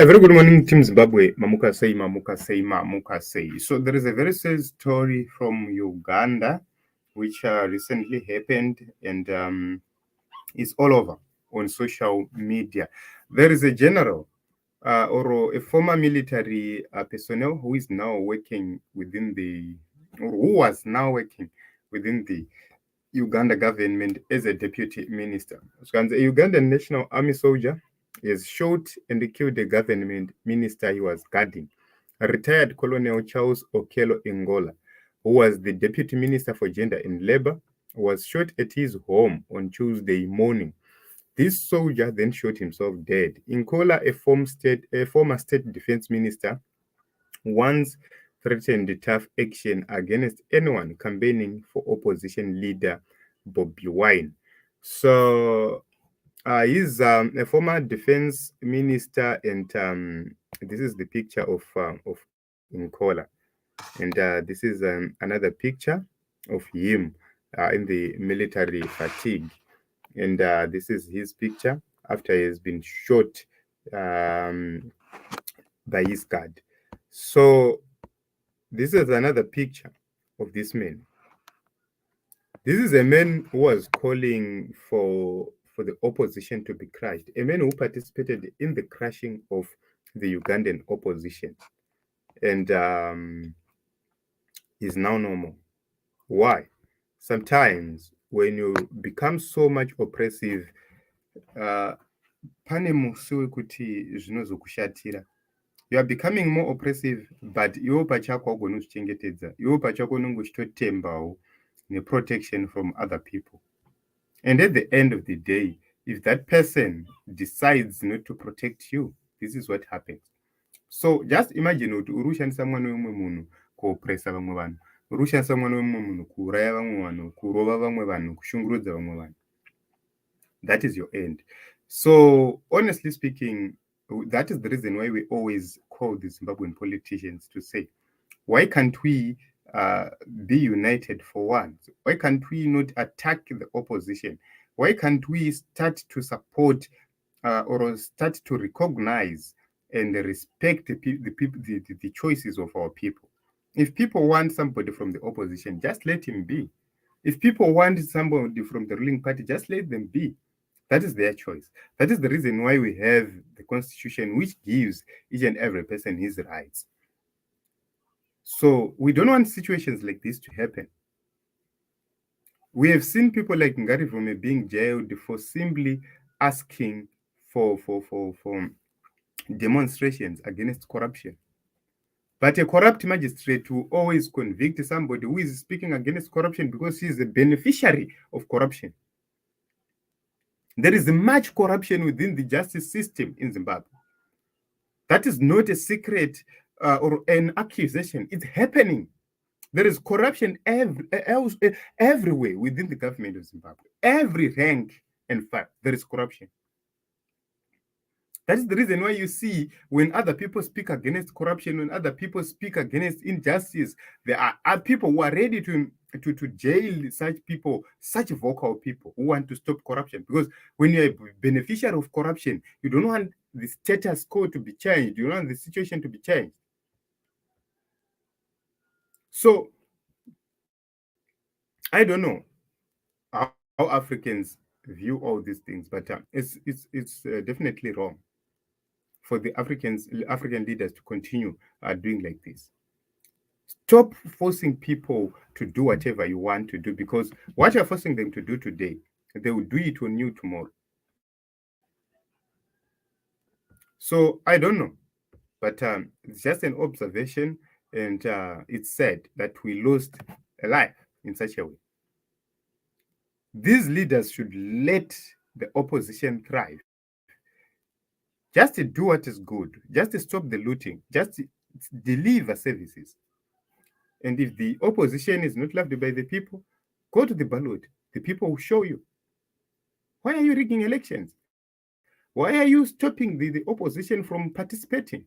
A very good morning, Team Zimbabwe. Mamuka say, Mamuka say, Mamuka say. So there is a very sad story from Uganda, which recently happened, and it's all over on social media. There is a general or a former military personnel who is now working within or who was now working within the Uganda government as a deputy minister. So, a Ugandan National Army soldier has shot and killed the government minister he was guarding, retired Colonel Charles Okello Ngola, who was the deputy minister for gender and labor, was shot at his home on Tuesday morning. This soldier then shot himself dead. Ngola, a former state defense minister, once threatened tough action against anyone campaigning for opposition leader Bobby Wine. So he's a former defense minister, and this is the picture of Nkola, and this is another picture of him in the military fatigue, and this is his picture after he has been shot um, by his guard. So this is another picture of this man. This is a man who was calling for the opposition to be crushed, a man who participated in the crushing of the Ugandan opposition, and is now normal. Why? Sometimes when you become so much oppressive, pane musi wekuti zvinozokushatira. You are becoming more oppressive, but iwo pachako haugoni kuzvichengetedza. Iwo pachako unenge uchitotembawo neprotection from other people. And at the end of the day, if that person decides not to protect you, this is what happens. So just imagine kuti uri kushandisa mwana wemumwe munhu kuopressa vamwe vanhu, uri kushandisa mwana wemumwe munhu kuuraya vamwe vanhu, kurova vamwe vanhu, kushungurudza vamwe vanhu. That is your end. So honestly speaking, that is the reason why we always call the Zimbabwean politicians to say, why can't we be united for once? Why can't we not attack the opposition? Why can't we start to support or start to recognize and respect the choices of our people? If people want somebody from the opposition, just let him be. If people want somebody from the ruling party, just let them be. That is their choice. That is the reason why we have the constitution, which gives each and every person his rights. So we don't want situations like this to happen. We have seen people like Ngari Vume being jailed for simply asking for demonstrations against corruption. But a corrupt magistrate will always convict somebody who is speaking against corruption because he is a beneficiary of corruption. There is much corruption within the justice system in Zimbabwe. That is not a secret or an accusation. It's happening. There is corruption everywhere within the government of Zimbabwe. Every rank and file, there is corruption. That is the reason why you see when other people speak against corruption, when other people speak against injustice, there are people who are ready to jail such people, such vocal people who want to stop corruption. Because when you're a beneficiary of corruption, you don't want the status quo to be changed. You don't want the situation to be changed. So I don't know how Africans view all these things, but it's definitely wrong for the African leaders to continue doing like this. Stop forcing people to do whatever you want to do, because what you're forcing them to do today, they will do it on you tomorrow. So I don't know, but it's just an observation, and it's sad that we lost a life in such a way. These leaders should let the opposition thrive. Just to do what is good, just to stop the looting, just to deliver services. And if the opposition is not loved by the people, go to the ballot. The people will show you. Why are you rigging elections? Why are you stopping the opposition from participating?